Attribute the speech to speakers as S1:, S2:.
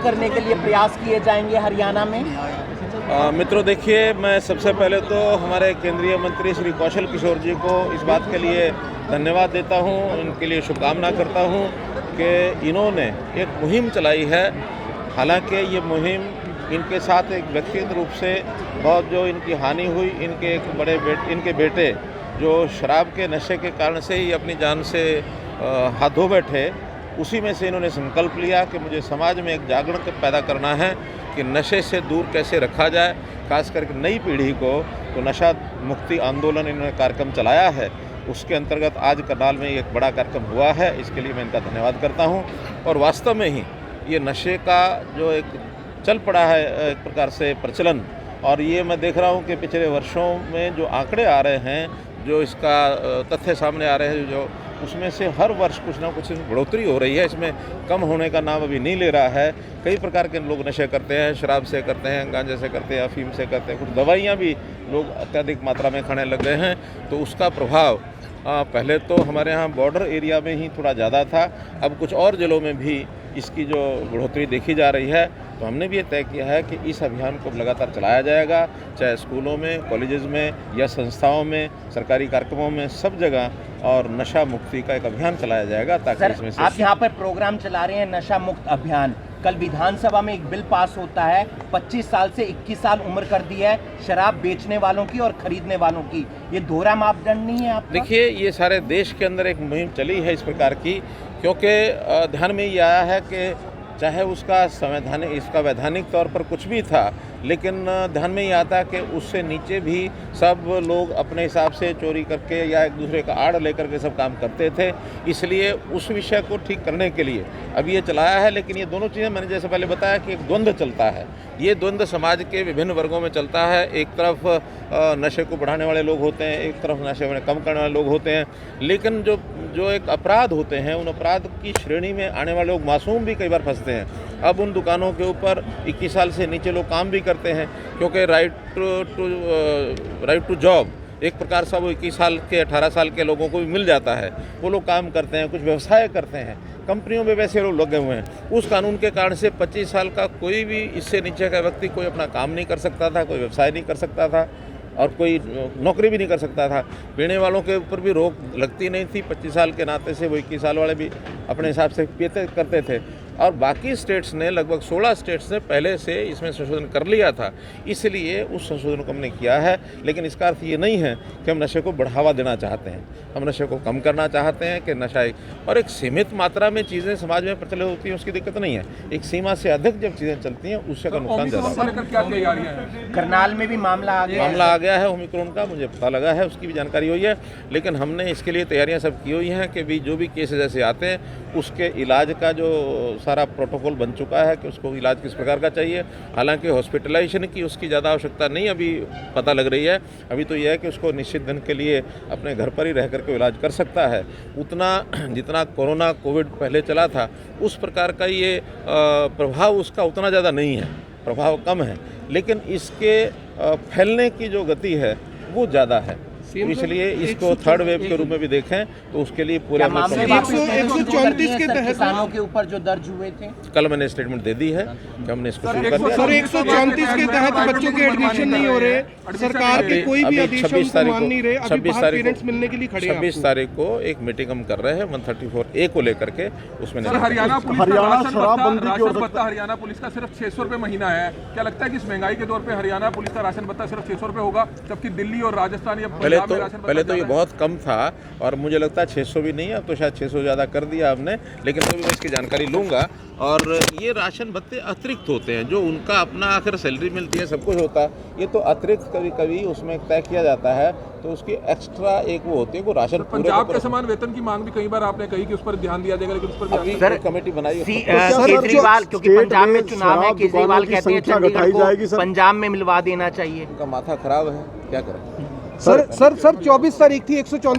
S1: करने के लिए प्रयास किए जाएंगे हरियाणा में?
S2: मित्रों, देखिए, मैं सबसे पहले तो हमारे केंद्रीय मंत्री श्री कौशल किशोर जी को इस बात के लिए धन्यवाद देता हूं, उनके लिए शुभकामना करता हूं कि इन्होंने एक मुहिम चलाई है। हालांकि ये मुहिम इनके साथ एक व्यक्तिगत रूप से बहुत जो इनकी हानि हुई, इनके एक इनके बेटे जो शराब के नशे के कारण से ही अपनी जान से हाथ धो बैठे, उसी में से इन्होंने संकल्प लिया कि मुझे समाज में एक जागरण पैदा करना है कि नशे से दूर कैसे रखा जाए, खास करके नई पीढ़ी को। तो नशा मुक्ति आंदोलन इन्होंने कार्यक्रम चलाया है, उसके अंतर्गत आज करनाल में एक बड़ा कार्यक्रम हुआ है। इसके लिए मैं इनका धन्यवाद करता हूं। और वास्तव में ही ये नशे का जो एक चल पड़ा है एक प्रकार से प्रचलन, और ये मैं देख रहा हूं कि पिछले वर्षों में जो आंकड़े आ रहे हैं, जो इसका तथ्य सामने आ रहे हैं, जो उसमें से हर वर्ष कुछ ना कुछ बढ़ोतरी हो रही है। इसमें कम होने का नाम अभी नहीं ले रहा है। कई प्रकार के लोग नशे करते हैं, शराब से करते हैं, गांजे से करते हैं, अफीम से करते हैं, कुछ दवाइयाँ भी लोग अत्यधिक मात्रा में खाने लग गए हैं। तो उसका प्रभाव पहले तो हमारे यहाँ बॉर्डर एरिया में ही थोड़ा ज़्यादा था, अब कुछ और ज़िलों में भी इसकी जो बढ़ोतरी देखी जा रही है। तो हमने भी ये तय किया है कि इस अभियान को लगातार चलाया जाएगा, चाहे स्कूलों में, कॉलेजेस में या संस्थाओं में, सरकारी कार्यक्रमों में, सब जगह, और नशा मुक्ति का एक अभियान चलाया जाएगा ताकि इसमें से
S1: आप यहाँ पर प्रोग्राम चला रहे हैं नशा मुक्त अभियान। कल विधानसभा में एक बिल पास होता है, 25 साल से 21 साल उम्र कर दी है शराब बेचने वालों की और खरीदने वालों की। ये दोहरा मापदंड नहीं है आपका?
S2: देखिए, ये सारे देश के अंदर एक मुहिम चली है इस प्रकार की, क्योंकि ध्यान में ये आया है कि चाहे इसका वैधानिक तौर पर कुछ भी था, लेकिन ध्यान में ये आता है कि उससे नीचे भी सब लोग अपने हिसाब से चोरी करके या एक दूसरे का आड़ लेकर के सब काम करते थे। इसलिए उस विषय को ठीक करने के लिए अब ये चलाया है। लेकिन ये दोनों चीज़ें मैंने जैसे पहले बताया कि एक द्वंद्व चलता है। ये द्वंद्व समाज के विभिन्न वर्गों में चलता है। एक तरफ नशे को बढ़ाने वाले लोग होते हैं, एक तरफ नशे में कम करने वाले लोग होते हैं। लेकिन जो एक अपराध होते हैं, उन अपराध की श्रेणी में आने वाले लोग मासूम भी कई बार फंसते हैं। अब उन दुकानों के ऊपर 21 साल से नीचे लोग काम भी करते हैं, क्योंकि राइट टू जॉब एक प्रकार से वो 21 साल के 18 साल के लोगों को भी मिल जाता है। वो लोग काम करते हैं, कुछ व्यवसाय करते हैं, कंपनियों में वैसे लोग लगे हुए हैं। उस कानून के कारण से 25 साल का कोई भी इससे नीचे का व्यक्ति कोई अपना काम नहीं कर सकता था, कोई व्यवसाय नहीं कर सकता था और कोई नौकरी भी नहीं कर सकता था। पीने वालों के ऊपर भी रोक लगती नहीं थी। 25 साल के नाते से वो 21 साल वाले भी अपने हिसाब से पीते करते थे। और बाकी स्टेट्स ने, लगभग 16 स्टेट्स ने पहले से इसमें संशोधन कर लिया था, इसलिए उस संशोधन को हमने किया है। लेकिन इसका अर्थ ये नहीं है कि हम नशे को बढ़ावा देना चाहते हैं। हम नशे को कम करना चाहते हैं कि नशा और एक सीमित मात्रा में चीज़ें समाज में प्रचलित होती हैं, उसकी दिक्कत नहीं है। एक सीमा से अधिक जब चीज़ें चलती हैं, उससे का नुकसान ज़्यादा होता है।
S1: करनाल में भी मामला आ
S2: गया है ओमिक्रॉन का, मुझे पता लगा है, उसकी भी जानकारी हुई है। लेकिन हमने इसके लिए तैयारियां सब की हुई हैं कि भी जो भी केसेस ऐसे आते हैं उसके इलाज का जो सारा प्रोटोकॉल बन चुका है कि उसको इलाज किस प्रकार का चाहिए। हालांकि हॉस्पिटलाइजेशन की उसकी ज़्यादा आवश्यकता नहीं अभी पता लग रही है। अभी तो यह है कि उसको निश्चित दिन के लिए अपने घर पर ही रह करके इलाज कर सकता है। उतना जितना कोविड पहले चला था, उस प्रकार का ये प्रभाव उसका उतना ज़्यादा नहीं है, प्रभाव कम है। लेकिन इसके फैलने की जो गति है वो ज़्यादा है, इसलिए इसको थर्ड वेव के रूप में भी देखें तो उसके लिए पूरे
S1: 134 के तहत किसानों के ऊपर जो दर्ज हुए थे,
S2: कल मैंने स्टेटमेंट दे दी है कि हमने इसको शुरू कर दिया।
S3: सर 134 के तहत बच्चों के एडमिशन नहीं हो रहे, सरकार के कोई भी आदेश मान नहीं रहे।
S2: 26
S3: पेरेंट्स मिलने के लिए खड़े हैं।
S2: 26 तारीख को एक मीटिंग हम कर रहे हैं 134A को लेकर के। उसमें
S4: हरियाणा पुलिस का सिर्फ 600 रुपये महीना है। क्या लगता है कि इस महंगाई के दौर पे हरियाणा पुलिस का राशन भत्ता सिर्फ 600 रुपये होगा, जबकि दिल्ली और राजस्थान या
S2: पहले तो ये बहुत कम था और मुझे लगता है 600 भी नहीं है, अब तो शायद 600 ज़्यादा कर दिया हमने। लेकिन तो भी मैं इसकी जानकारी लूँगा। और ये राशन भत्ते अतिरिक्त होते हैं, जो उनका अपना आखिर सैलरी मिलती है, सब कुछ होता है। ये तो अतिरिक्त कभी कभी उसमें तय किया जाता है, तो उसकी एक्स्ट्रा एक वो होती है वो राशन।
S4: पंजाब के समान वेतन की मांग भी कई बार आपने कही कि उस पर ध्यान दिया जाएगा, लेकिन उस पर भी
S2: कमेटी बनाई।
S1: केजरीवाल, क्योंकि पंजाब में चुनाव है, केजरीवाल कहते हैं चंडीगढ़ को पंजाब में मिलवा देना चाहिए।
S2: उनका माथा खराब है, क्या करें।
S3: सर 24 तारीख थी 134